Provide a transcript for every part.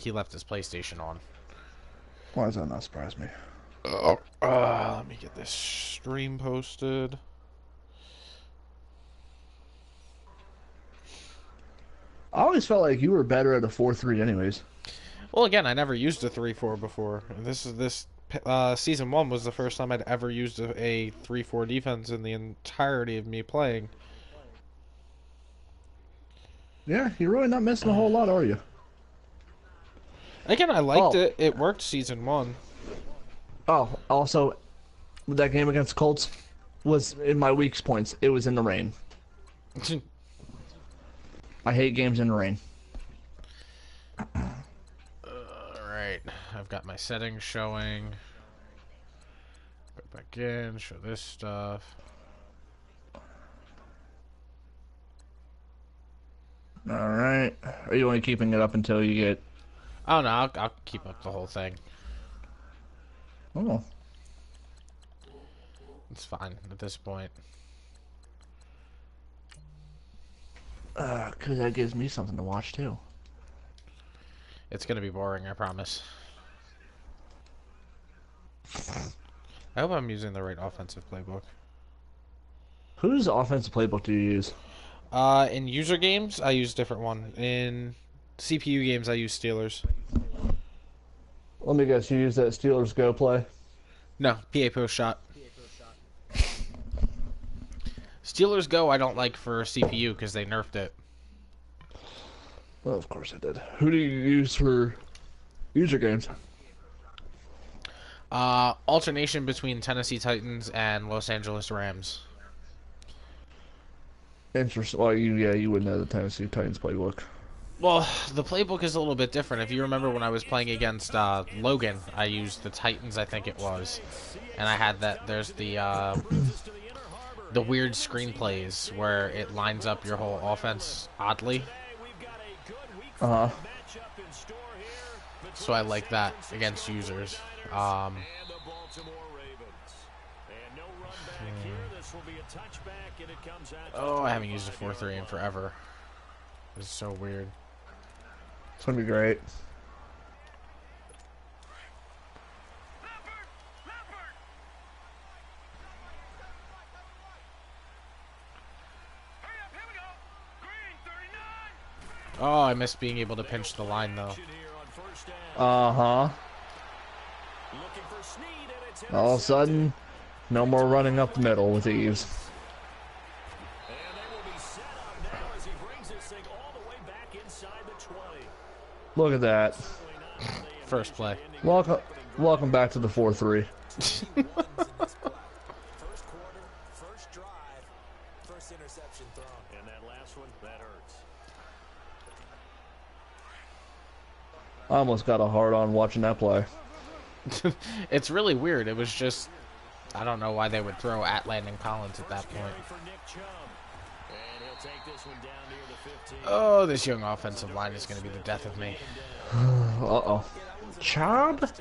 he left his PlayStation on. Why does that not surprise me? Oh, let me get this stream posted. I always felt like you were better at a 4-3 anyways. Well, again, I never used a 3-4 before. This season 1 was the first time I'd ever used a 3-4 defense in the entirety of me playing. Yeah, you're really not missing a whole lot, are you? Again, I liked Oh, it. It worked season 1. Also, that game against Colts was in my weak points. It was in the rain. I hate games in the rain. Alright, I've got my settings showing. Go back in, show this stuff. Alright. Are you only keeping it up until you get... Oh no, I'll keep up the whole thing. Oh. It's fine at this point. Because that gives me something to watch, too. It's gonna be boring, I promise. I hope I'm using the right offensive playbook. Whose offensive playbook do you use? In user games, I use a different one. In CPU games, I use Steelers. Let me guess, you use that Steelers Go play? No, PA post shot. Steelers Go I don't like for CPU because they nerfed it. Well, of course I did. Who do you use for user games? Alternation between Tennessee Titans and Los Angeles Rams. Interesting. Well, you wouldn't know the Tennessee Titans playbook. Well, the playbook is a little bit different. If you remember when I was playing against Logan, I used the Titans, I think it was. And I had that, there's the weird screenplays where it lines up your whole offense oddly. Uh-huh. So I like that against users. Oh, I haven't used a 4-3 in forever. This is so weird. It's gonna be great. Oh, I miss being able to pinch the line, though. Uh-huh. All of a sudden, no more running up the middle with ease. Look at that. First play. Welcome back to the 4-3. First quarter, first drive, first interception thrown. And that last one, that hurts. I almost got a hard on watching that play. It's really weird. It was just, I don't know why they would throw at Landon Collins at that point. Oh, this young offensive line is going to be the death of me. Uh-oh. Chubb? But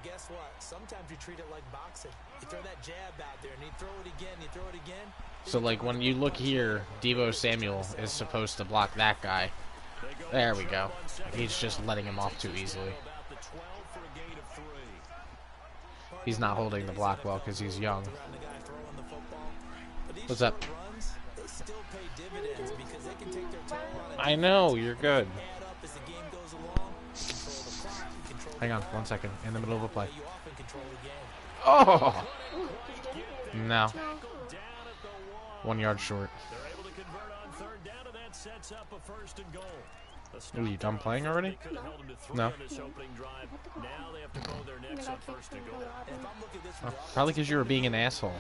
guess what? Sometimes you treat it like boxing. You throw that jab out there, and you throw it again, you throw it again. So, like, when you look here, Deebo Samuel is supposed to block that guy. There we go. He's just letting him off too easily. He's not holding the block well because he's young. What's up? I know, you're good. Hang on, 1 second. In the middle of a play. Oh! No. 1 yard short. Are you done playing already? No. Oh, probably because you were being an asshole.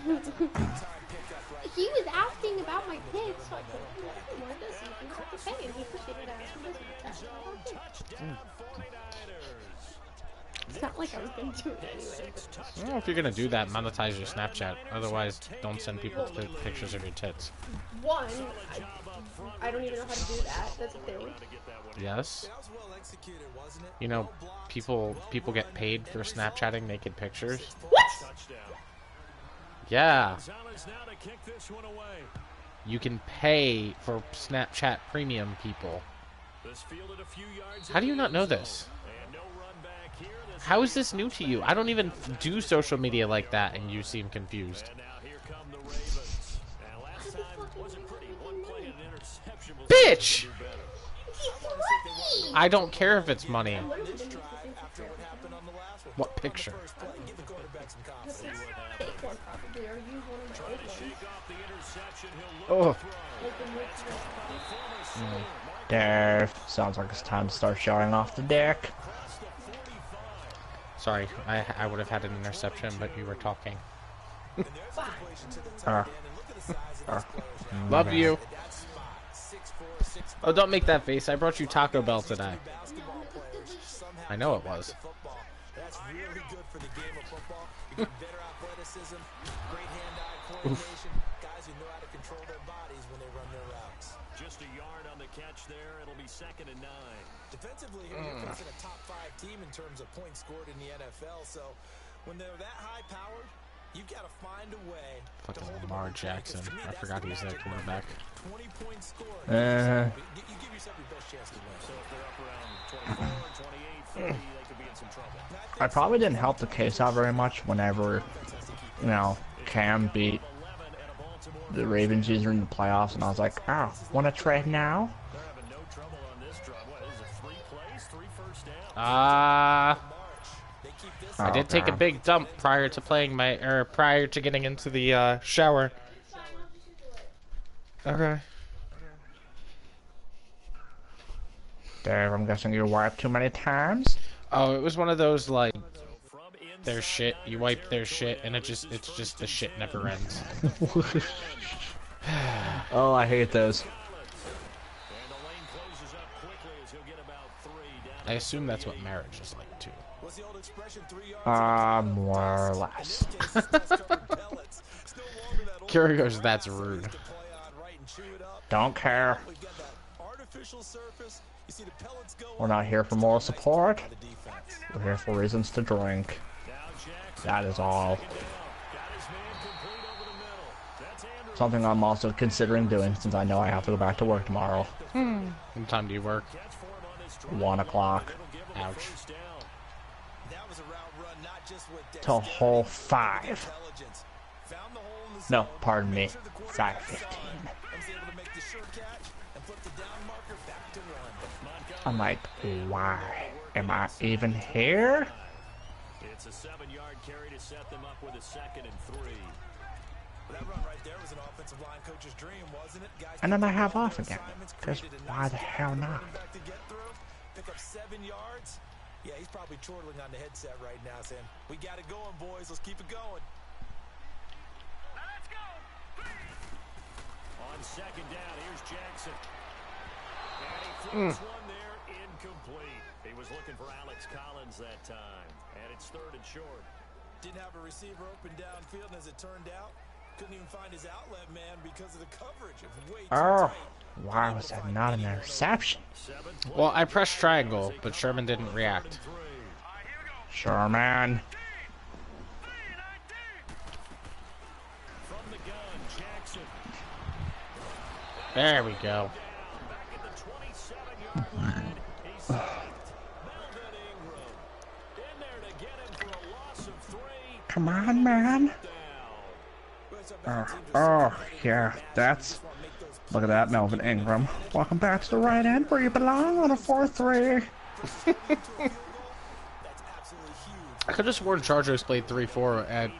He was asking about my picks, so I told him what does he think about the pay, and he appreciated asking. It's not like I was going to do it anyway. I don't know if you're going to do that, monetize your Snapchat. Otherwise, don't send people pictures of your tits. One, I don't even know how to do that. That's a thing. Yes. You know, people get paid for Snapchatting naked pictures. What? Yeah. You can pay for Snapchat premium people. How do you not know this? How is this new to you? I don't even do social media like that, and you seem confused. Bitch! I don't care if it's money. What picture? Oh. There. Sounds like it's time to start showing off the deck. Sorry, I would have had an interception, but you were talking. Love you. Oh, don't make that face. I brought you Taco Bell today. I know it was. That's really good for the game of football. You get better athleticism, great hand-eye coordination, guys who know how to control their bodies when they run their routes. Just a yard on the catch there. It'll be 2nd and 9. Defensively, here you're facing a top 5 team in terms of points scored in the NFL. So when they're that high-powered, you've got to find a way to hold them Lamar on. Jackson. I forgot he was their quarterback. 20-point score. You give yourself your best chance to win. So if they're up around 24, 28, 30, they could be in some trouble. I probably didn't help the case out very much whenever, you know, Cam beat the Ravens user in the playoffs, and I was like, oh, want to trade now? I did take a big dump prior to prior to getting into the shower. Okay. Dave, I'm guessing you wiped too many times? Oh, it was one of those, like, their shit, you wipe their shit, and it's just the shit never ends. Oh, I hate those. I assume that's what marriage is like, too. More or less. Kira goes, that's rude. Don't care. We're not here for moral support. We're here for reasons to drink. That is all. Something I'm also considering doing since I know I have to go back to work tomorrow. What time do you work? 1 o'clock. Ouch. Till hole 5. No, pardon me. 5:15. I'm like, why am I even here? It's a 7-yard carry to set them up with a 2nd and 3. That run right there was an offensive line coach's dream, wasn't it? Guys, and then I have off again. Because why the hell not? Pick up 7 yards. Yeah, he's probably chortling on the headset right now, saying, "We got it going, boys. Let's keep it going." Now let's go. On 2nd down, here's Jackson. And he throws one there, incomplete. He was looking for Alex Collins that time, and it's 3rd and short. Didn't have a receiver open downfield, and as it turned out, couldn't even find his outlet man because of the coverage. It was way too tight. Why was that not an interception? Well, I pressed triangle, but Sherman didn't react. Sherman. There we go. Come on, man. Yeah, that's... Look at that, Melvin Ingram. Welcome back to the right end where you belong on a 4-3. I could have sworn Chargers played 3-4,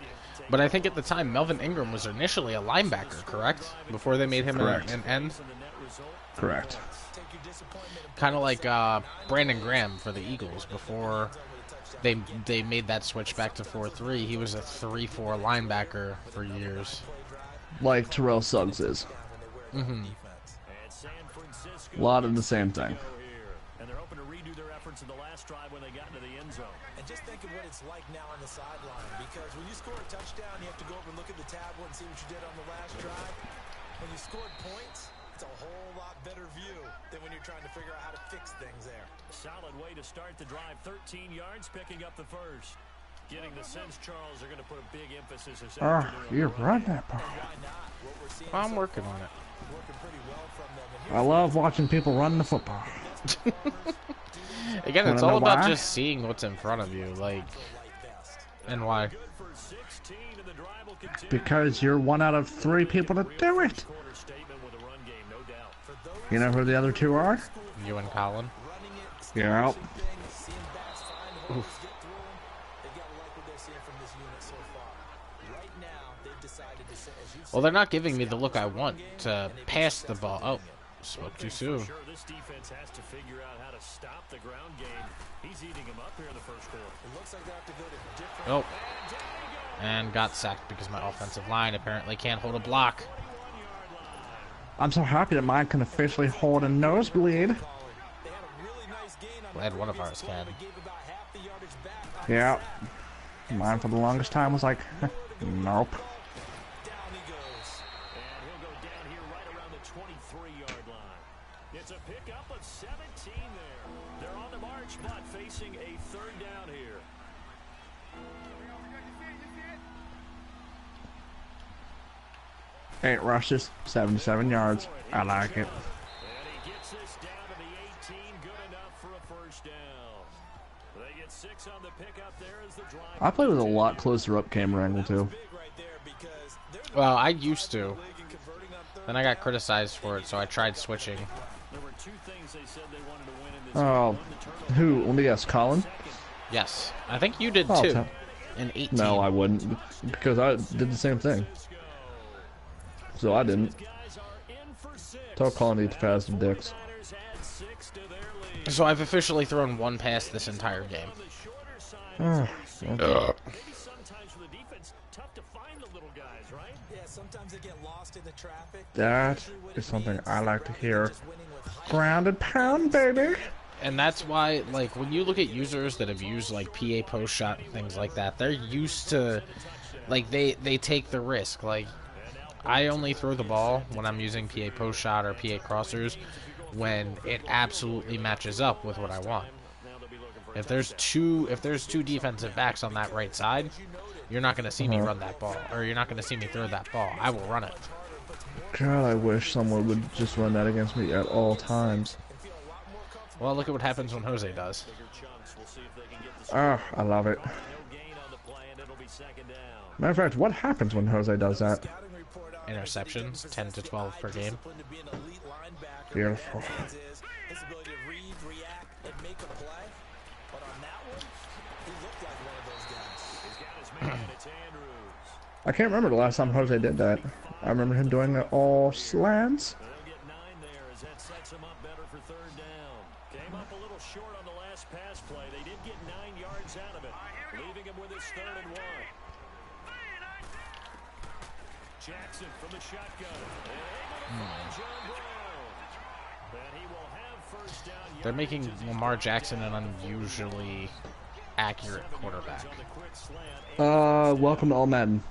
but I think at the time Melvin Ingram was initially a linebacker, correct? Before they made him an end? Correct. Kind of like Brandon Graham for the Eagles. Before they made that switch back to 4-3, he was a 3-4 linebacker for years. Like Terrell Suggs is. Mm-hmm. A lot of the same thing. And they're hoping to redo their efforts in the last drive when they got into the end zone. And just think of what it's like now on the sideline, because when you score a touchdown, you have to go over and look at the tablet and see what you did on the last drive. When you scored points, it's a whole lot better view than when you're trying to figure out how to fix things there. Solid way to start the drive. 13 yards, picking up the first. Getting the sense, Charles, are going to put a big emphasis this afternoon. You run that ball. I'm working on it. I love watching people run the football. Again, it's Wanna all know about why? just seeing what's in front of you, like, and why. Because you're one out of 3 people to do it. You know who the other 2 are? You and Colin. Yeah. Oof. Well, they're not giving me the look I want to pass the ball. Oh, spoke too soon. Sure, this defense has to figure out how to stop the ground game. He's eating him up here in the first quarter. It looks like they have to go to different. Oh, and got sacked because my offensive line apparently can't hold a block. I'm so happy that mine can officially hold a nosebleed. Glad one of ours can. Yeah. Mine for the longest time was like, nope. It's a pickup of 17 there. They're on the march, but facing a third down here. 8 rushes, 77 yards. I like it. And he gets this down to the 18, good enough for a first down. They get 6 on the pickup there as the drive. I play with a lot closer up camera angle too. Well, I used to. Then I got criticized for it, so I tried switching. There were 2 things they said they wanted to win in this Oh, who? Let me guess, Colin? Yes, I think you did Oh, too. In 18. No, I wouldn't, because I did the same thing. So I didn't. Tell Colin to eat the fast and dicks. So I've officially thrown 1 pass this entire game. Okay. Sometimes for the defense, tough to find the little guys, right? Yeah, sometimes they get lost in the traffic. That is something I like to hear. Grounded pound, baby. And that's why, like, when you look at users that have used, like, PA post shot and things like that, they're used to, like, they take the risk. Like, I only throw the ball when I'm using PA post shot or PA crossers when it absolutely matches up with what I want. If there's two defensive backs on that right side, you're not going to see me run that ball, or you're not going to see me throw that ball. I will run it. God, I wish someone would just run that against me at all times. Well, look at what happens when Jose does. Ah, I love it. Matter of fact, what happens when Jose does that? Interceptions, 10 to 12 per game. Beautiful. I can't remember the last time Jose did that. I remember him doing it all slants. They'll get 9 there as that sets them up better for third down. Came up a little short on the last pass play. They did get 9 yards out of it, leaving him with his 3rd and 1. Jackson from the shotgun. And able to find John Brown. And he will have first down. They're making Lamar Jackson an unusually accurate quarterback. Welcome to All Madden.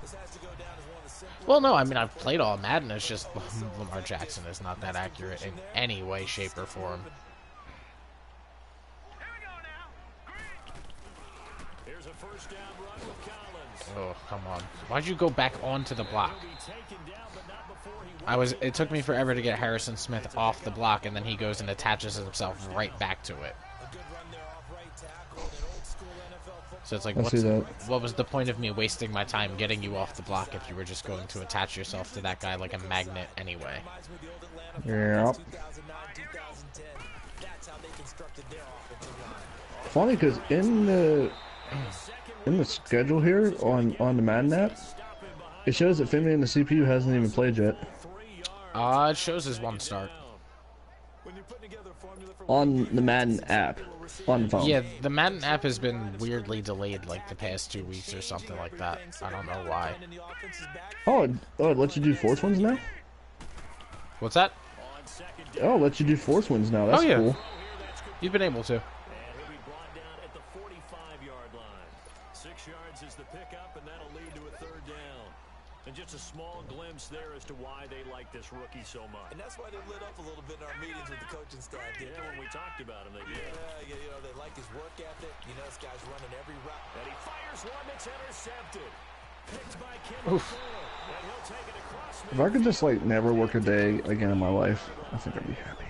Well, no, I mean, I've played all Madden. It's just Lamar Jackson is not that accurate in any way, shape, or form. Here's a first down run with Collins. Oh, come on. Why'd you go back onto the block? It took me forever to get Harrison Smith off the block, and then he goes and attaches himself right back to it. So it's like, what was the point of me wasting my time getting you off the block if you were just going to attach yourself to that guy like a magnet anyway? Yep. Funny, because in the schedule here on the Madden app, it shows that Finley in the CPU hasn't even played yet. It shows his 1 start. On the Madden app. On the phone. Yeah, the Madden app has been weirdly delayed like the past 2 weeks or something like that. I don't know why. Oh, it lets you do force wins now? What's that? Oh, it lets you do force wins now. That's cool. You've been able to. And he'll be brought down at the 45-yard line. 6 yards is the pickup, and that'll lead to a third down. And just a small glimpse there as to why they like this rookie so much. And that's why they lit up a little bit in our meetings with the coaching staff. Yeah, when we talked about him, they did. Yeah, you know, they like his work ethic. You know, this guy's running every route. And he fires one that's intercepted. Picked by Kim. And he'll take it across. If I could just, like, never work a day again in my life, I think I'd be happy.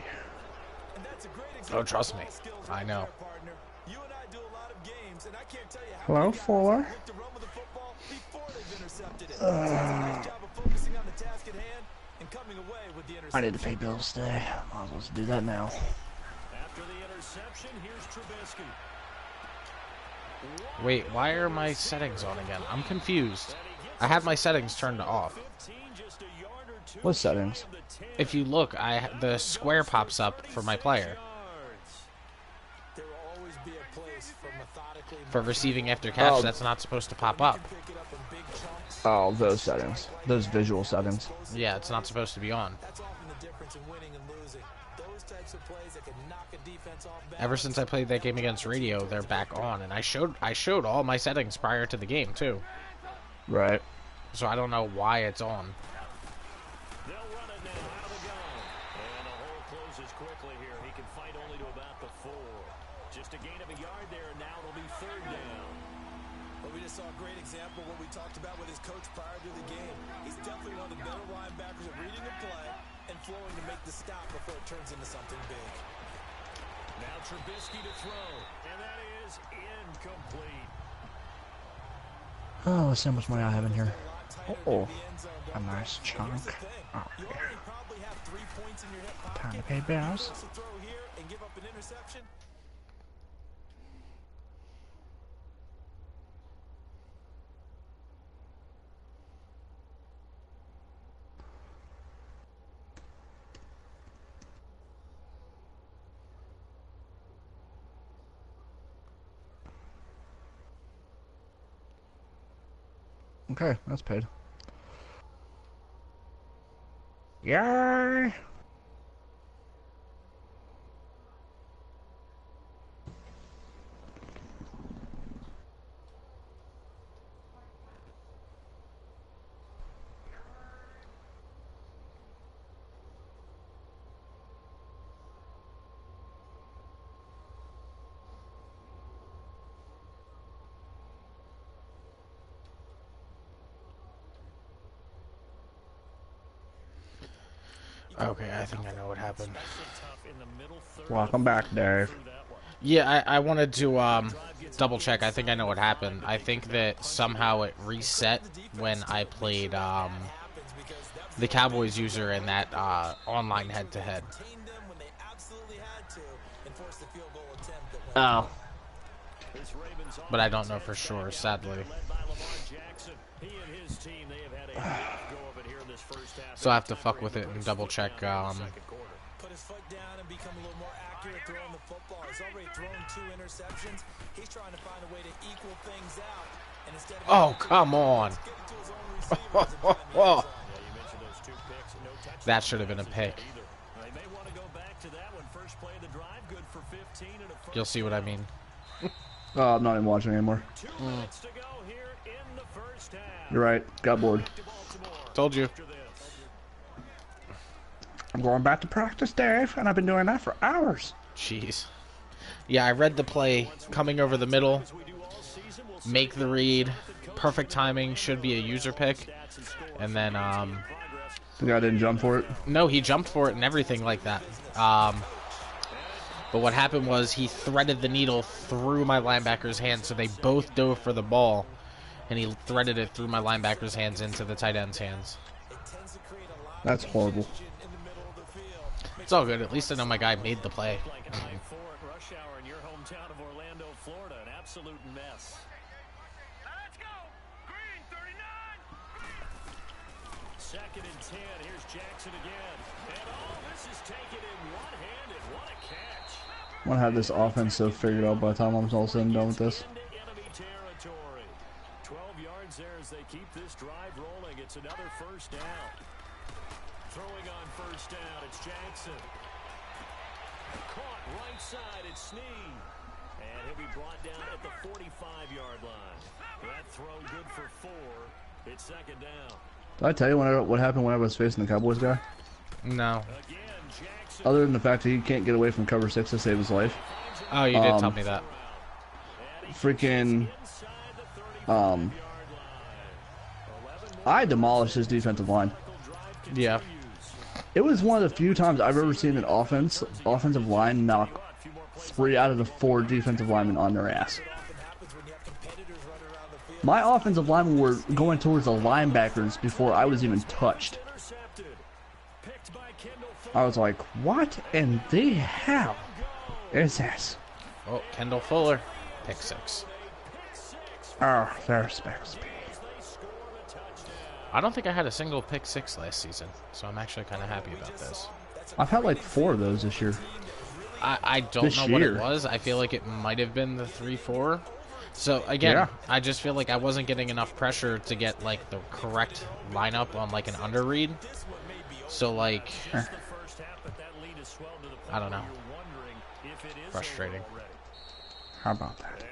And that's a great Oh, trust me. I know. Hello, Fuller. I need to pay bills today. Might as well do that now. After the interception, here's Trubisky. Wait, why are my settings on again? I'm confused. I have my settings turned off. What settings? If you look, the square pops up for my player. For receiving after catch, that's not supposed to pop up. Oh, those settings. Those visual settings. Yeah, it's not supposed to be on. Ever since I played that game against Radio, they're back on, and I showed all my settings prior to the game too. Right. So I don't know why it's on. They'll run it now out of the gun. And the hole closes quickly here. He can fight only to about the 4. Just a gain of a yard there, and now it'll be 3rd down. Well, we just saw a great example of what we talked about with his coach prior to the game. He's definitely one of the better linebackers at reading the play and flowing to make the stop before it turns into something big. Now Trubisky to throw, and that is incomplete. Oh, let's see how much money I have in here. Oh, a nice chunk. Oh, yeah. Time to pay bills. Okay, that's paid. Yay! Okay, I think I know what happened. Welcome back, Dave. Yeah, I wanted to double check. I think I know what happened. I think that somehow it reset when I played the Cowboys user in that online head-to-head. Oh. But I don't know for sure, sadly. So I have to fuck with it and double check. Put his foot down and become a little more accurate throwing the football. He's already thrown 2 interceptions. He's trying to find a way to equal things out. And instead of oh, come on. That should have been a pick. You'll see what I mean. Oh, I'm not even watching anymore. You're right. Got bored. Told you. I'm going back to practice, Dave, and I've been doing that for hours. Jeez. Yeah, I read the play, coming over the middle, make the read, perfect timing, should be a user pick, and then, The guy didn't jump for it? No, he jumped for it and everything like that. But what happened was he threaded the needle through my linebacker's hands, so they both dove for the ball, and he threaded it through my linebacker's hands into the tight end's hands. That's horrible. It's all good. At least I know my guy made the play. Second and 10. Here's Jackson again. And this is taken in one-handed. What a catch. I'm gonna have this offense so figured out by the time I'm all said and done with this. 12 yards there as they keep this drive rolling. It's another first down. Throwing on first down, it's Jackson. Caught right side, it's Snead. And he'll be brought down at the 45-yard line. That throw good for 4. It's second down. Did I tell you what happened when I was facing the Cowboys guy? No. Other than the fact that he can't get away from cover 6 to save his life. Oh, you did tell me that. Freaking... I demolished his defensive line. Yeah. It was one of the few times I've ever seen an offensive line knock 3 out of the 4 defensive linemen on their ass. My offensive linemen were going towards the linebackers before I was even touched. I was like, what in the hell is this? Oh, Kendall Fuller, pick 6. Oh, there's speed. I don't think I had a single pick 6 last season, so I'm actually kind of happy about this. I've had like 4 of those this year. I don't know what it was. I feel like it might have been the 3-4. So again, I just feel like I wasn't getting enough pressure to get like the correct lineup on like an under read. So like, I don't know. Frustrating. How about that?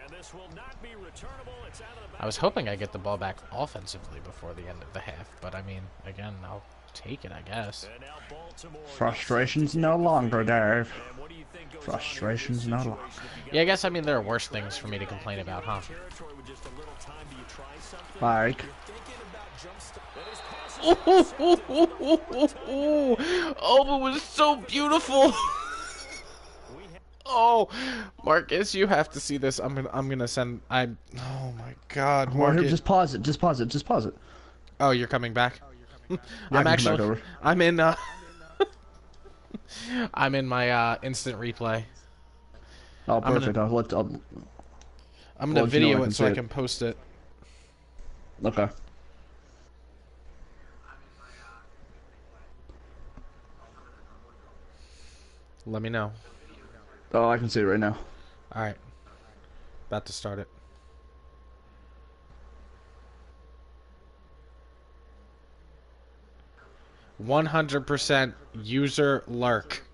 I was hoping I'd get the ball back offensively before the end of the half, but I mean, again, I'll take it, I guess. Frustration's no longer, Dave. Frustration's no longer. Yeah, I guess, I mean, there are worse things for me to complain about, huh? Like? Oh, it was so beautiful! Oh, Marcus, you have to see this. I'm gonna send. Oh my God, Well, Marcus. here, just pause it. Just pause it. Just pause it. Oh, you're coming back. I'm actually. I'm in. I'm in my instant replay. Oh, perfect. I'm gonna video it so I can post it. Okay. Let me know. Oh, I can see it right now. All right. About to start it. %100% user lurk.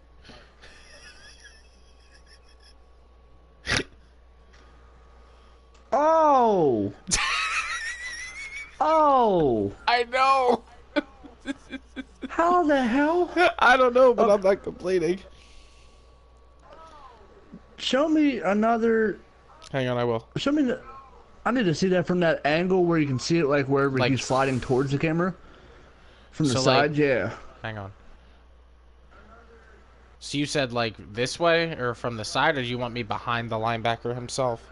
Oh! Oh! I know! How the hell? I don't know, but I'm not complaining. Show me another. Hang on, I will. Show me. I need to see that from that angle where you can see it, like wherever he's sliding towards the camera. From the side, yeah. Hang on. So you said like this way, or from the side, or do you want me behind the linebacker himself?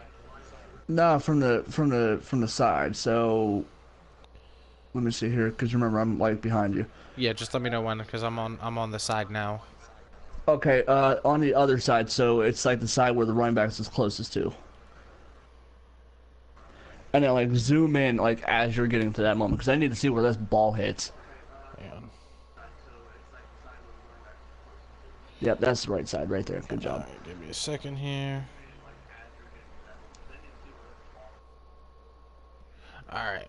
No, from the side. So let me see here, because remember I'm like behind you. Yeah, just let me know when, because I'm on the side now. Okay, on the other side, so it's like the side where the running back is closest to. And then like zoom in like as you're getting to that moment, because I need to see where this ball hits. Hang on. Yep, that's the right side right there. Good job. Right, give me a second here. All right.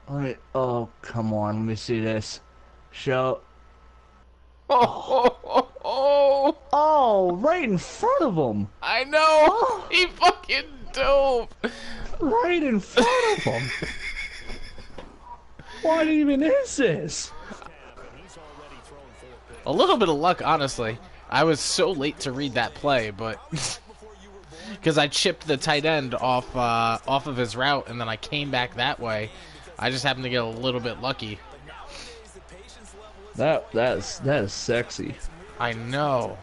Let me. Oh, come on. Let me see this. Show. Oh, right in front of him. I know. He fucking dove. Right in front of him. What even is this? A little bit of luck, honestly. I was so late to read that play, but because I chipped the tight end off of his route, and then I came back that way. I just happened to get a little bit lucky. That is sexy. I know.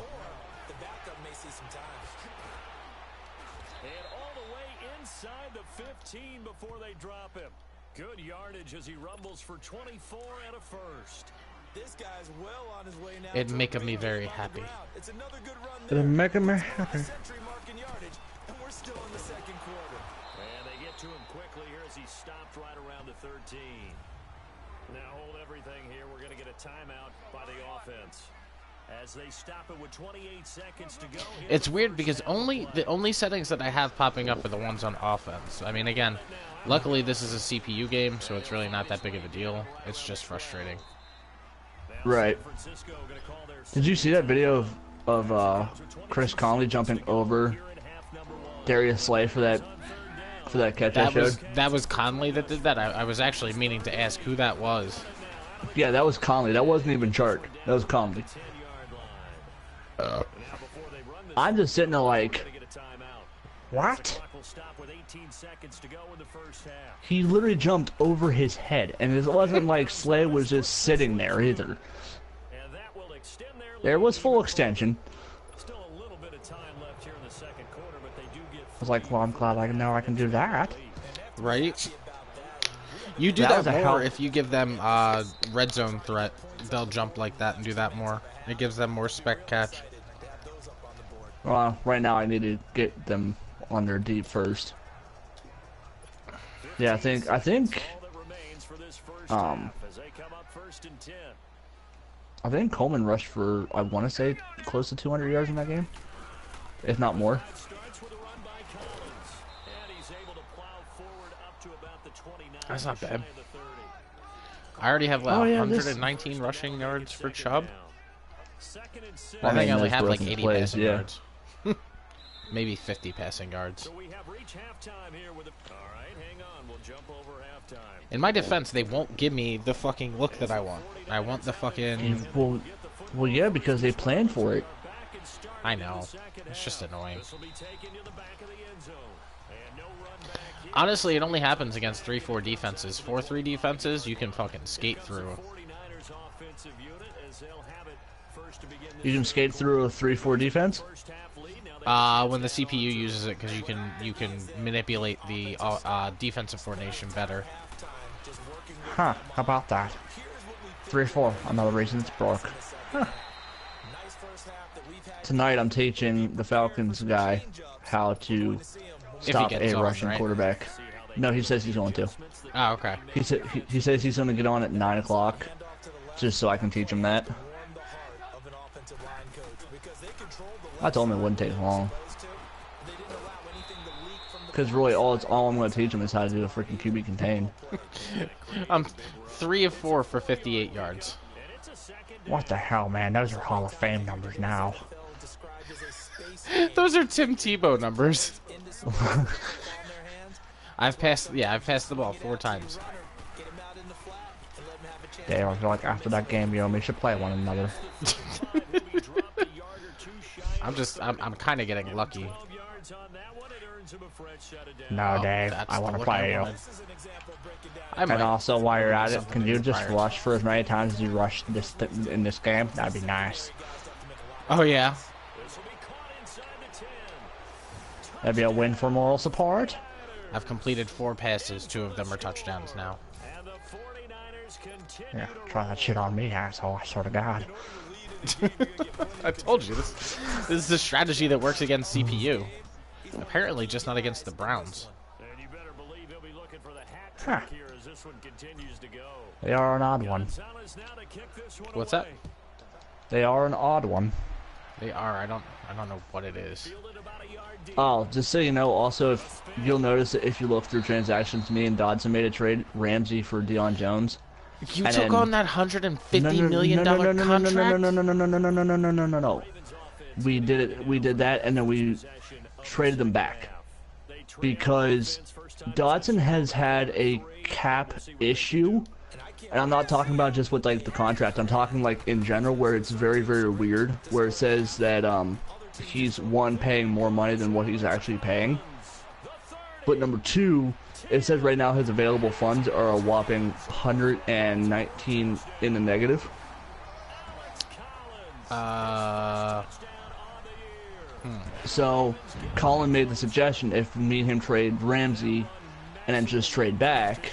And all the way inside the 15 before they drop him. Good yardage as he rumbles for 24 and a first. This guy's well on his way now. It'd make me very happy. It's another good run It'd there. make me happy. Century mark in yardage, and we're still in the second quarter. And they get to him quickly here as he stopped right around the 13. Now hold everything here. We're going to get a timeout by the offense. As they stop it with 28 seconds to go. It's weird because the only settings that I have popping up are the ones on offense. I mean, again, luckily this is a CPU game, so it's really not that big of a deal. It's just frustrating. Right. Did you see that video of Chris Conley jumping over Darius Slay for that catch I showed? That was Conley that did that. I was actually meaning to ask who that was. Yeah, that was Conley. That wasn't even Chark. That was Conley. I'm just sitting there like, what? He literally jumped over his head, and it wasn't like Slay was just sitting there either. There was full extension. I was like, well, I'm glad I know I can do that. Right? You do that more if you give them red zone threat. They'll jump like that and do that more. It gives them more spec catch. Well, right now I need to get them on their deep first. Yeah, I think Coleman rushed for, I want to say, close to 200 yards in that game, if not more. That's not bad. I already have 119 rushing yards for Chubb. I think I only have like 80 passing yards. Maybe 50 passing yards. In my defense, they won't give me the fucking look that I want. I want the fucking... Well, yeah, because they planned for it. I know. It's just annoying. Honestly, it only happens against 3-4 defenses. 4-3 defenses, you can fucking skate through. You can skate through a 3-4 defense? When the CPU uses it, because you can manipulate the defensive formation better. Huh, how about that? 3-4, another reason it's broke. Huh. Tonight I'm teaching the Falcons guy how to stop a Russian quarterback. No, he says he's going to. Oh, okay. He says he's going to get on at 9 o'clock, just so I can teach him that. I told him it wouldn't take long. Because really, all I'm going to teach him is how to do a freaking QB contain. I'm 3 of 4 for 58 yards. What the hell, man? Those are Hall of Fame numbers now. Those are Tim Tebow numbers. I've passed the ball 4 times. Yeah, I feel like after that game, we should play one another. I'm kind of getting lucky. No, Dave, I want to play you. And also, while you're at it, can you just rush for as many times as you rushed in this game? That'd be nice. Oh, yeah. That'd be a win for moral support. I've completed 4 passes. 2 of them are touchdowns now. Yeah, try that shit on me, asshole. I swear to God. I told you, this is the strategy that works against CPU. Apparently just not against the Browns. Huh. They are an odd one. What's that? They are an odd one. They are. I don't know what it is. Oh, just so you know, also, if you'll notice that if you look through transactions, me and Dodson made a trade, Ramsey for Deion Jones. You took on that $150 million contract? No. We did that, and then we traded them back. Because Dodson has had a cap issue, and I'm not talking about just with, like, the contract. I'm talking, like, in general, where it's very, very weird, where it says that, he's, 1, paying more money than what he's actually paying. But number 2, it says right now his available funds are a whopping 119 in the negative. So, Colin made the suggestion, if me and him trade Ramsey and then just trade back,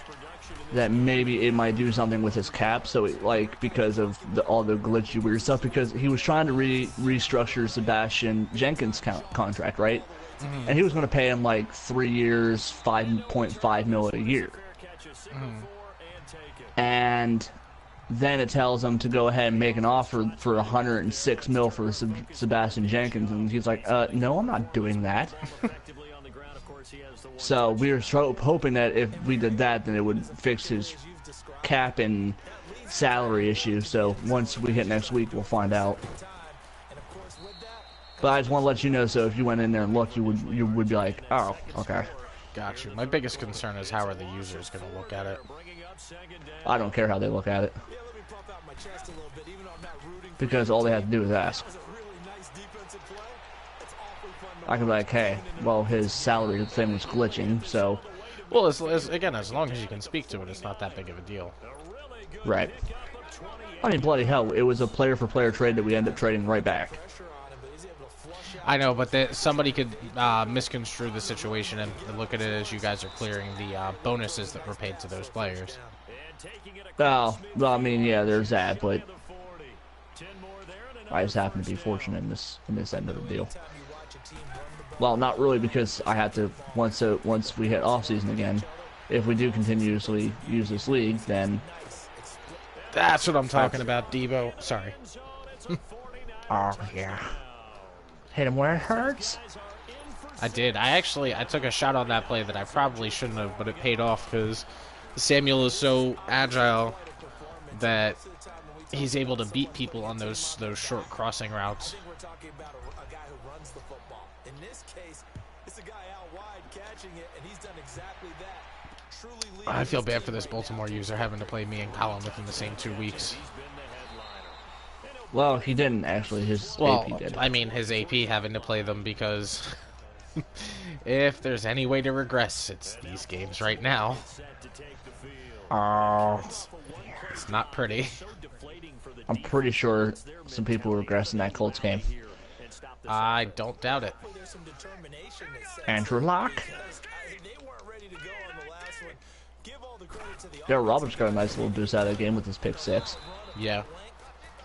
that maybe it might do something with his cap, so like, because of all the glitchy weird stuff, because he was trying to restructure Sebastian Jenkins' contract, right? Mm-hmm. And he was going to pay him like 3 years, $5.5 million a year. Mm-hmm. And then it tells him to go ahead and make an offer for $106 million for Sebastian Jenkins, and he's like, no, I'm not doing that. So we were hoping that if we did that, then it would fix his cap and salary issue. So once we hit next week, we'll find out. But I just want to let you know, so if you went in there and looked, you would be like, oh, okay. Got you. My biggest concern is how are the users going to look at it? I don't care how they look at it. Because all they have to do is ask. I can be like, hey, well, his salary thing was glitching, so... Well, again, as long as you can speak to it, it's not that big of a deal. Right. I mean, bloody hell, it was a player-for-player trade that we ended up trading right back. I know, but somebody could misconstrue the situation and look at it as you guys are clearing the bonuses that were paid to those players. Well, I mean, yeah, there's that, but I just happen to be fortunate in this end of the deal. Well, not really, because I had to once we hit off season again. If we do continuously use this league, then that's what I'm talking about, Debo. Sorry. Oh yeah. Hit him where it hurts. I did. I took a shot on that play that I probably shouldn't have, but it paid off because Samuel is so agile that he's able to beat people on those short crossing routes. I feel bad for this Baltimore user having to play me and Colin within the same 2 weeks. Well, he didn't actually. His AP did. I mean, his AP having to play them because if there's any way to regress, it's these games right now. Oh, it's not pretty. I'm pretty sure some people regress in that Colts game. I don't doubt it. Andrew Locke. Darryl Roberts got a nice little boost out of the game with his pick 6. Yeah.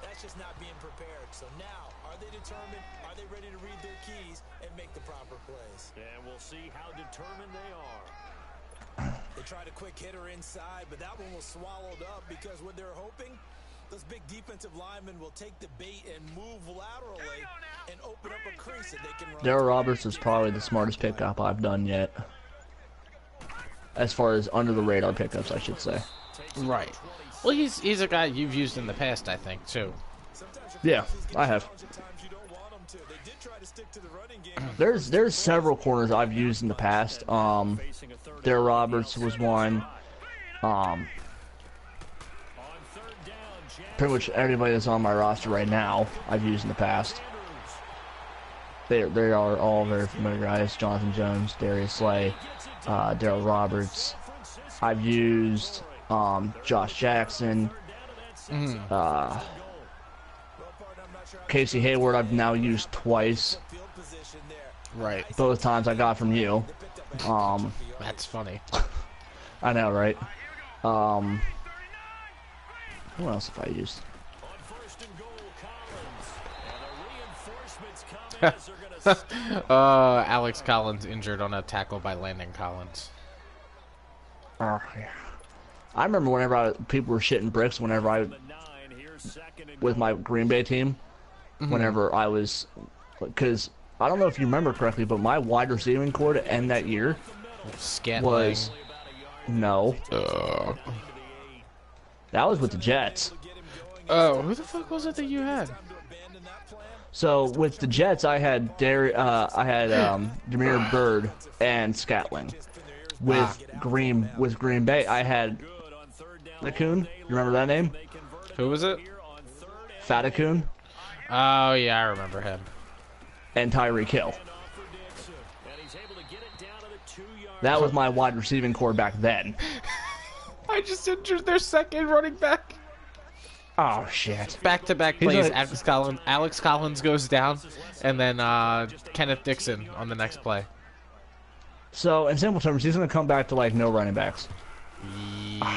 That's just not being prepared. So now, are they determined? Are they ready to read their keys and make the proper plays? And we'll see how determined they are. They tried a quick hitter inside, but that one was swallowed up because what they're hoping, those big defensive linemen will take the bait and move laterally and open up a crease that they can run. Darryl Roberts is probably the smartest pickup I've done yet. As far as under the radar pickups, I should say. Right. Well, he's a guy you've used in the past, I think, too. Yeah, I have. There's several corners I've used in the past. Darryl Roberts was one. Pretty much everybody that's on my roster right now, I've used in the past. They are all very familiar guys. Jonathan Jones, Darius Slay, Darryl Roberts. I've used Josh Jackson, Casey Hayward. I've now used twice. Right. Both times I got from you. That's funny. I know, right? Who else have I used? Alex Collins injured on a tackle by Landon Collins. Oh, yeah. I remember whenever people were shitting bricks whenever with my Green Bay team, whenever I was, because I don't know if you remember correctly, but my wide receiving core to end that year was, no. That was with the Jets. Oh, who the fuck was it that you had? So with the Jets, I had Demir Bird and Scatling. With Green Bay, I had Fatakun. You remember that name? Who was it? Fatakun. Oh yeah, I remember him. And Tyreek Hill. That was my wide receiving core back then. I just injured their second running back. Oh shit! Back-to-back plays. Alex Collins goes down, and then Kenneth Dixon on the next play. So in simple terms, he's gonna come back to like no running backs.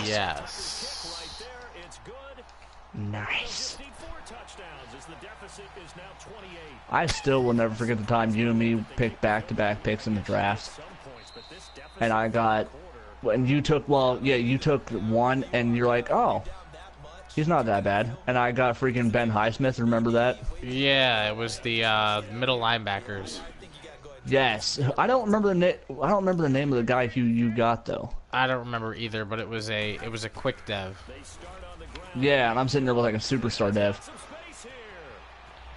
Yes. Nice. I still will never forget the time you and me picked back-to-back picks in the draft, and I got. And you took, you took one, and you're like, oh, he's not that bad. And I got freaking Ben Highsmith. Remember that? Yeah, it was the middle linebackers. Yes, I don't remember the name of the guy who you got though. I don't remember either, but it was a quick dev. Yeah, and I'm sitting there with like a superstar dev.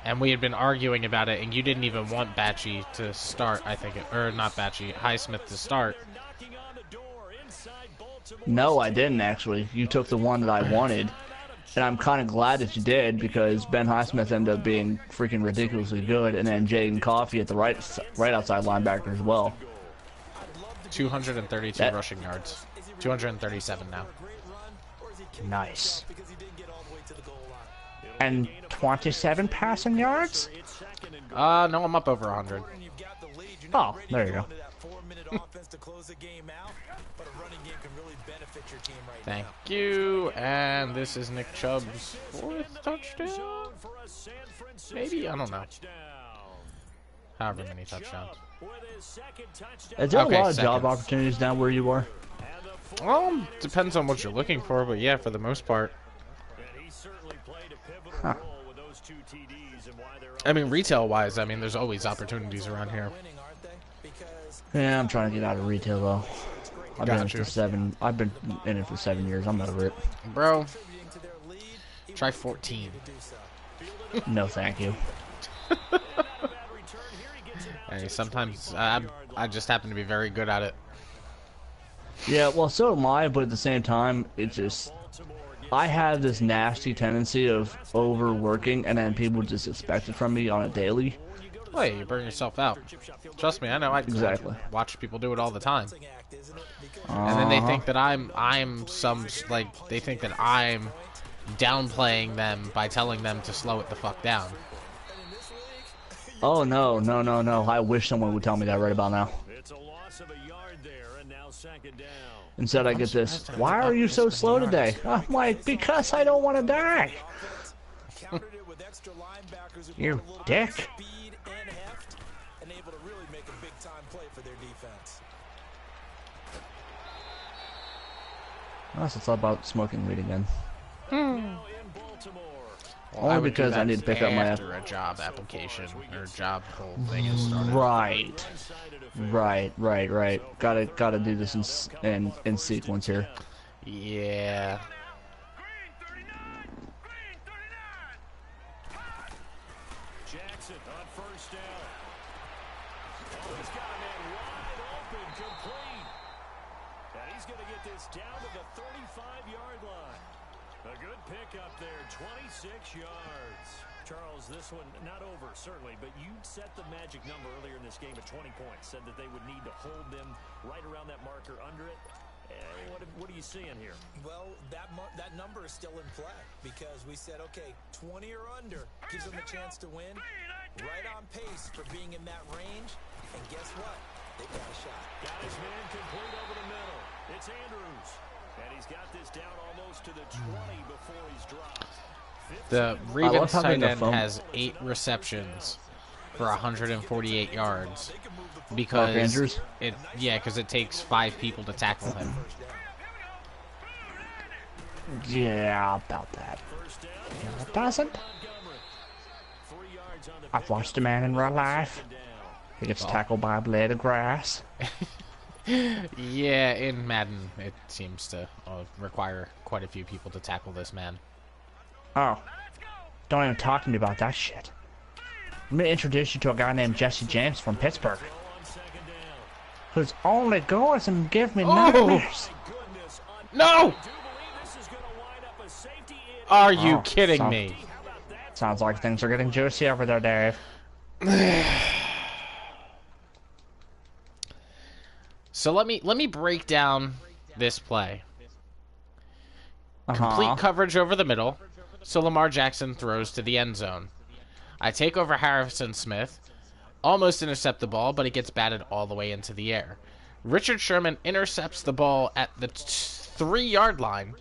And we had been arguing about it, and you didn't even want Batchy to start. I think, or not Batchy, Highsmith to start. No, I didn't actually. You took the one that I wanted. And I'm kind of glad that you did, because Ben Highsmith ended up being freaking ridiculously good, and then Jaden Coffey at the right outside linebacker as well. 232 rushing yards. 237 now. Nice. And 27 passing yards? No, I'm up over 100. Oh, there you go. Thank you. And this is Nick Chubb's 4th touchdown? Maybe? I don't know. However many touchdowns. Is there a lot of job opportunities down where you are? Depends on what you're looking for, but yeah, for the most part. Huh. I mean, retail-wise, I mean, there's always opportunities around here. Yeah, I'm trying to get out of retail though. I've been in it for 7 years. I'm over it. Bro, try 14. No, thank you. Hey, sometimes I just happen to be very good at it. Yeah, well, so am I, but at the same time, it just... I have this nasty tendency of overworking, and then people just expect it from me on a daily. Hey, you burn yourself out. Trust me, I know. I watch people do it all the time. And then they think that I'm some, like, they think that I'm downplaying them by telling them to slow it the fuck down. Oh, no. I wish someone would tell me that right about now. Instead, I get this, why are you so slow today? I'm like, because I don't want to die. You dick. Unless it's all about smoking weed again. Well, Only because I need to pick up my after a job application or job whole thing is started. Right. Gotta do this in sequence here. Yeah. Jackson on first down. Oh, he's got a man wide open, complete. And he's going to get this down to the 35-yard line. A good pickup there, 26 yards. Charles, this one not over, certainly, but you set the magic number earlier in this game at 20 points. Said that they would need to hold them right around that marker under it. What are you seeing here? Well, that number is still in play because we said, okay, 20 or under gives them a chance to win. Right on pace for being in that range. And guess what? They've got a shot. Got his man complete over the middle. It's Andrews. And he's got this down almost to the 20 before he's dropped. The Ravens tight end has 8 receptions for 148 yards because it takes 5 people to tackle him. Yeah, about that. No, it doesn't. I've watched a man in real life. He gets tackled by a blade of grass. Yeah, in Madden, it seems to require quite a few people to tackle this man. Oh, don't even talk to me about that shit. Let me introduce you to a guy named Jesse James from Pittsburgh, whose only goal is to give me nightmares. No! Are you kidding me? Sounds like things are getting juicy over there, Dave. So let me break down this play. Complete coverage over the middle, so Lamar Jackson throws to the end zone. I take over Harrison Smith, almost intercept the ball, but it gets batted all the way into the air. Richard Sherman intercepts the ball at the 3-yard line,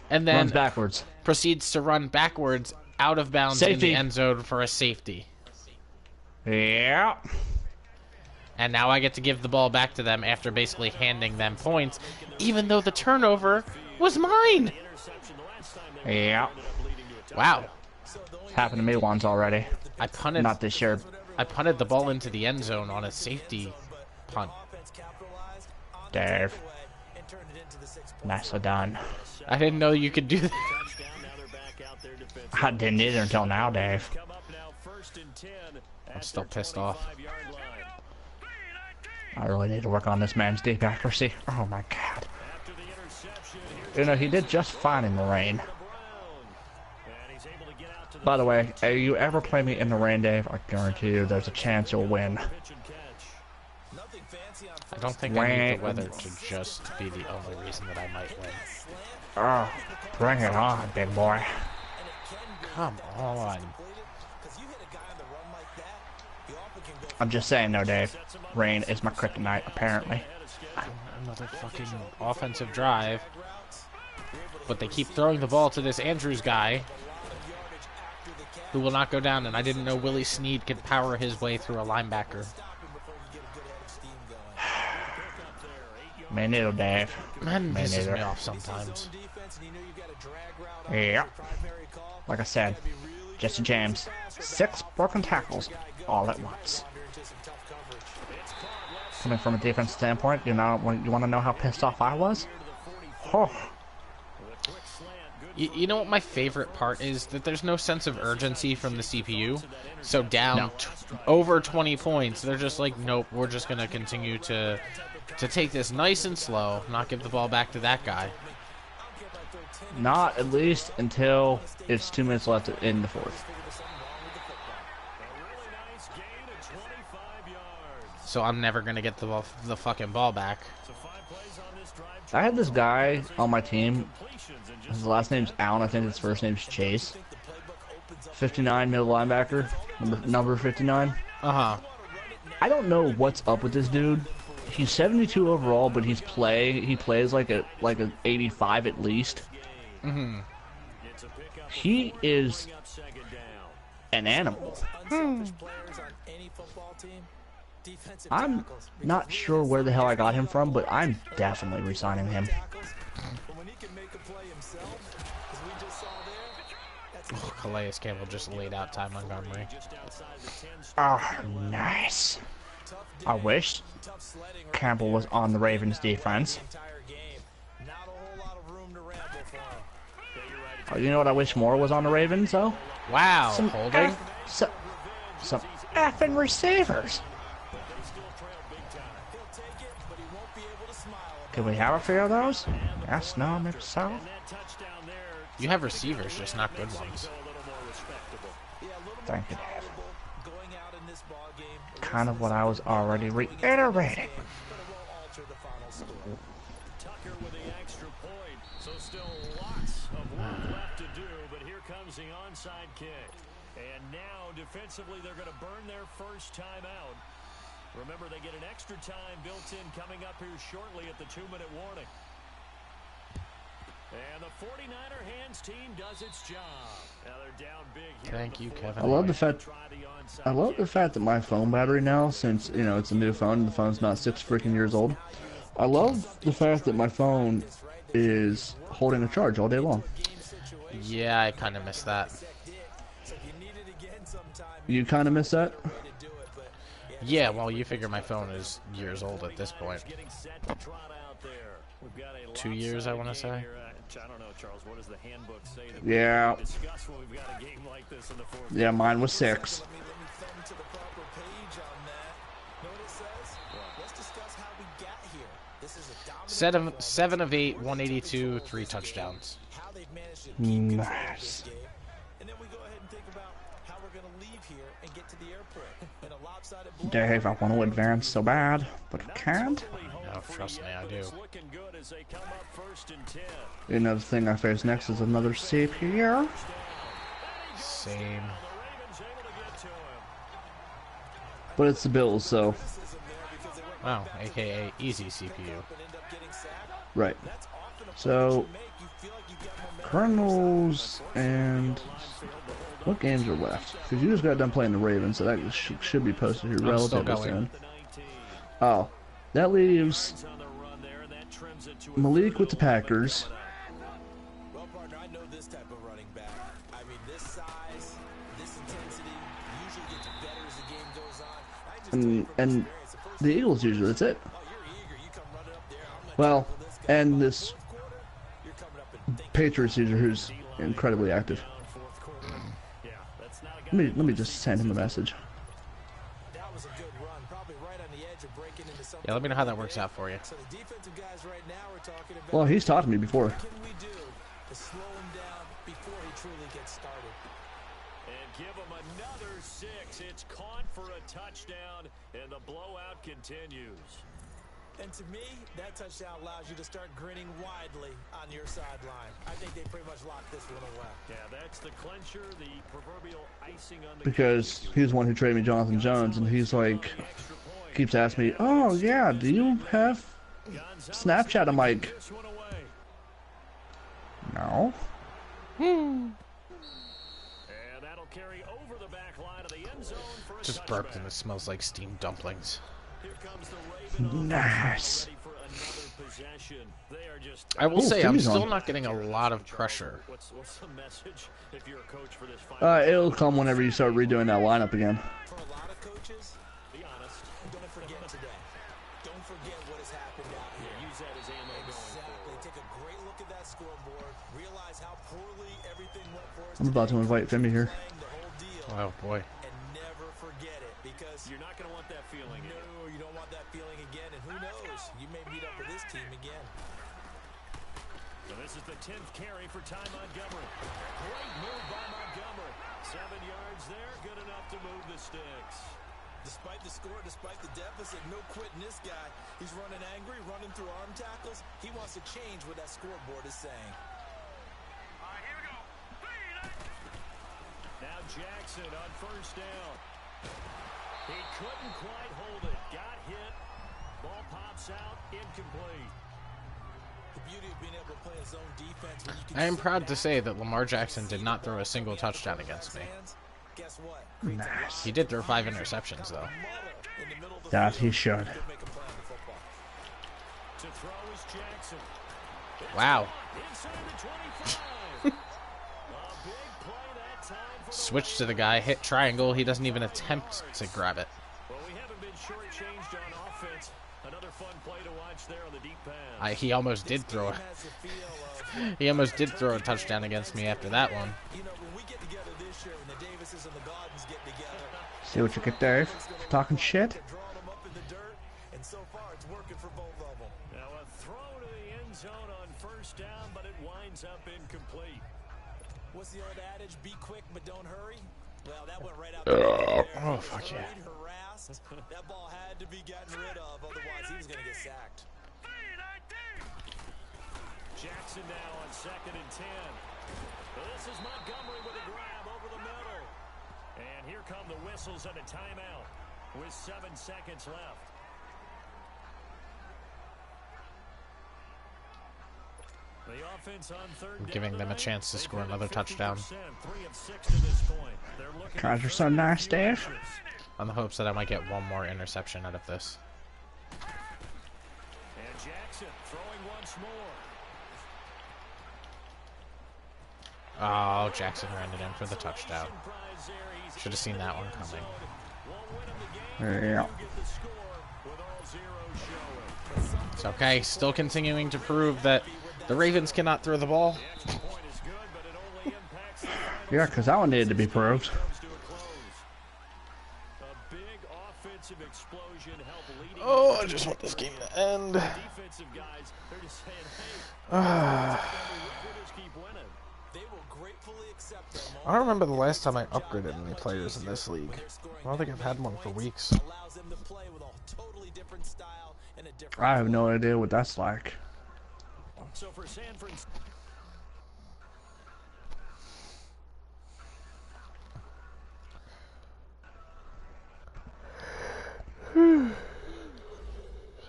and then runs backwards. Proceeds to run backwards out of bounds in the end zone for a safety. Yeah. And now I get to give the ball back to them after basically handing them points, even though the turnover was mine. Yeah. Wow. Happened to me once already. I punted. Not this year. I punted the ball into the end zone on a safety punt. Dave. Nicely done. I didn't know you could do that. I didn't either until now, Dave. I'm still pissed off. I really need to work on this man's deep accuracy. Oh my god. You know, he did just fine in the rain. By the way, if you ever play me in the rain, Dave, I guarantee you there's a chance you'll win. I don't think I need the weather to just be the only reason that I might win. Oh, bring it on, big boy. Come on. I'm just saying, though, Dave. Rain is my kryptonite, apparently. Another fucking offensive drive. But they keep throwing the ball to this Andrews guy, who will not go down, and I didn't know Willie Snead could power his way through a linebacker. Me neither, Dave. Man, pisses me off sometimes. Yeah. Like I said, Jesse James, 6 broken tackles all at once. Coming from a defense standpoint, you want to know how pissed off I was? Oh. You know what my favorite part is? That there's no sense of urgency from the CPU. So down over 20 points, they're just like, nope, we're just going to continue to take this nice and slow, not give the ball back to that guy. Not at least until it's 2 minutes left in the fourth. So I'm never going to get the fucking ball back. I had this guy on my team. His last name's Allen. I think his first name's Chase. 59 middle linebacker, number 59. Uh-huh. I don't know what's up with this dude. He's 72 overall, but he plays like a 85 at least. Mm-hmm. He is an animal. I'm not sure where the hell I got him from, but I'm definitely re-signing him. Oh, Calais Campbell just laid out Ty Montgomery. Oh, nice. I wish Campbell was on the Ravens defense. Oh, you know what I wish more was on the Ravens, though? Wow, holding? Some effing receivers. Can we have a few of those? Yes, no, maybe so. You have receivers, just not good ones. Thank you, Dave. Kind of what I was already reiterating. Tucker with the extra point. So still lots of work left to do, but here comes the onside kick. And now defensively they're going to burn their first time out. Remember, they get an extra time built in coming up here shortly at the 2-minute warning. And the 49er hands team does its job. Now they're down big here. Thank you, Kevin. I love the fact that my phone battery now, since it's a new phone, the phone's not 6 freaking years old. I love the fact that my phone is holding a charge all day long. Yeah, I kind of miss that. You kind of miss that? Yeah, well, you figure my phone is years old at this point. 2 years, I want to say. I don't know, Charles. What does the handbook say? Yeah. Discuss when we've got a game like this in the fourth. Yeah, mine was 6. Seven of 8, 182, 3 touchdowns. Nice. Dave, I want to advance so bad, but I can't. No, trust me, I do. Another thing I face next is another CPU. Same. But it's the Bills, so. Wow, aka easy CPU. Right. So, Cardinals and what games are left? Because you just got done playing the Ravens, so that should be posted here relatively soon. Oh, that leaves Malik with the Packers. Well, partner, I know this type of running back. I mean, this size, this intensity usually gets better as the game goes on. And the Eagles usually, that's it. Well, and this Patriots user who's incredibly active. Let me just send him a message. Yeah, let me know how that works out for you. Well, he's talked to me before. And give him another 6. It's caught for a touchdown, and the blowout continues. And to me, that touchdown allows you to start grinning widely on your sideline. I think they pretty much locked this one away. Yeah, that's the clincher, the proverbial icing on the Because he's the one who traded me Jonathan Jones, and he's like, keeps asking me, oh yeah, do you have Snapchat? I'm like, no. And that'll carry over the back line of the end zone for a Just burped and it smells like steamed dumplings. Here comes the Raven Nice. ready for another possession. They are just I will say I'm Philly's still on. not getting a lot of pressure. What's the message if you're a coach for this final? It'll come whenever you start redoing that lineup again. For a lot of coaches, Be honest. don't forget today. Don't forget what has happened out here. Use that as ammo going Exactly. forward. Take a great look at that scoreboard. Realize how poorly everything went for us I'm about to invite Femi here. playing the whole deal. Oh boy. And never forget it, because You're not going to want that feeling. no, you don't want that feeling again. And who knows? You may meet up with this team again. So this is the 10th carry for Ty Montgomery. Great move by Montgomery. 7 yards there, good enough to move the sticks. Despite the score, despite the deficit, no quitting this guy. He's running angry, running through arm tackles. He wants to change what that scoreboard is saying. Now Jackson on first down. He couldn't quite hold it. Got hit. Ball pops out. Incomplete. The beauty of being able to play his own defense when you can I am sit proud to back say that Lamar Jackson did not throw a single touchdown against me. hands. Guess what? Nice. He did throw 5 interceptions though. In the middle of the That field, he should. you can make a play on the football. To throw is Jackson. Wow. Inside the 25. A big play that time for the Switch to the guy, hit triangle. He doesn't even attempt to grab it. Well, we haven't been shortchanged on offense. Another fun play to watch there on the deep pass. He almost did throw it. Has the feel of, He almost did throw a touchdown against me after that one. you know, when we get together this year, when the Davises and the Gardens get together, See what you get, Dave? Talking shit? drawing them up in the dirt, and so far it's working for both of them. Now a throw to the end zone on first down, but it winds up incomplete. What's the old adage? Be quick, but don't hurry. Well, that went right out the window there. Oh, fuck yeah. Hurried, harassed. That ball had to be gotten rid of, otherwise he was going to get sacked. Jackson now on 2nd and 10. This is Montgomery with a grab over the middle. And here come the whistles and a timeout with 7 seconds left. The offense on third down Giving them a tonight, chance to they've score hit another 50%, touchdown. 3 of 6 to this point. They're looking Tries for are so nice, third Dave. inches. On the hopes that I might get one more interception out of this. And Jackson throwing once more. Oh, Jackson ran it in for the touchdown. Should have seen that one coming. Yeah. It's okay. Still continuing to prove that the Ravens cannot throw the ball. Yeah, because that one needed to be proved. Oh, I just want this game to end. I don't remember the last time I upgraded any players in this league. I don't think I've had one for weeks. I have no idea what that's like. So for San Francisco.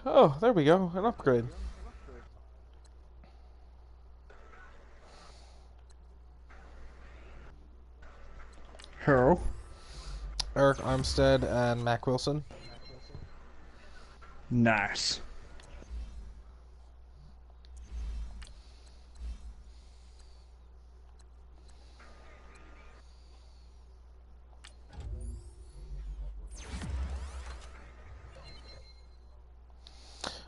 Oh, there we go. An upgrade. Who? Eric Armstead and Mac Wilson. Nice.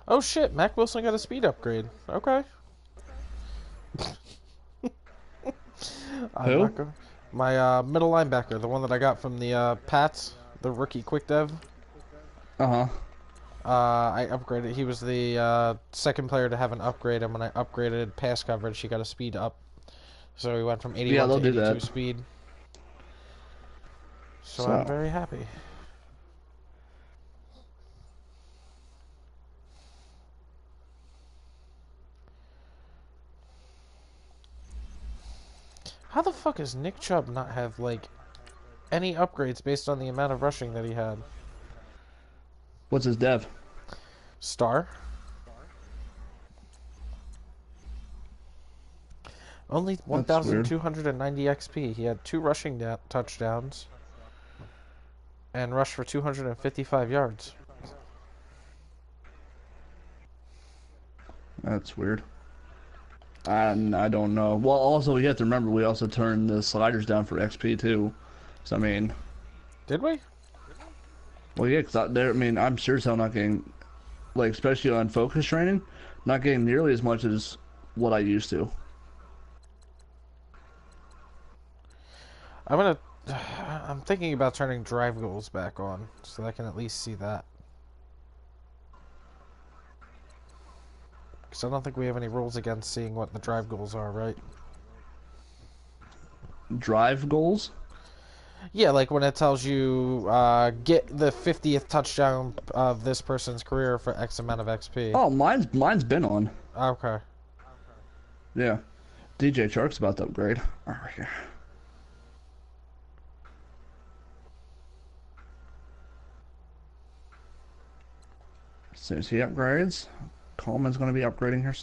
Oh shit, Mac Wilson got a speed upgrade. Okay. Who? My middle linebacker, the one that I got from the Pats, the rookie quick dev. Uh-huh. I upgraded. He was the second player to have an upgrade, and when I upgraded pass coverage, he got a speed up. So he went from 81 Yeah, they'll to do 82 that. speed. So I'm So, very happy. How the fuck does Nick Chubb not have, like, any upgrades based on the amount of rushing that he had? what's his dev? Star? Only That's weird. 1,290 XP. He had 2 rushing touchdowns and rushed for 255 yards. That's weird. And I don't know. Well, also you have to remember we also turned the sliders down for XP too. So I mean, Did we? well, yeah, because I mean, I'm sure as hell not getting, like, especially on focus training, not getting nearly as much as what I used to. I'm thinking about turning drive goals back on so that I can at least see that. Because I don't think we have any rules against seeing what the drive goals are, right? Drive goals? Yeah, like when it tells you get the 50th touchdown of this person's career for X amount of XP. Oh, mine's been on. Okay. Yeah. DJ Chark's about to upgrade. Alright. As soon as he upgrades, Coleman's going to be upgrading here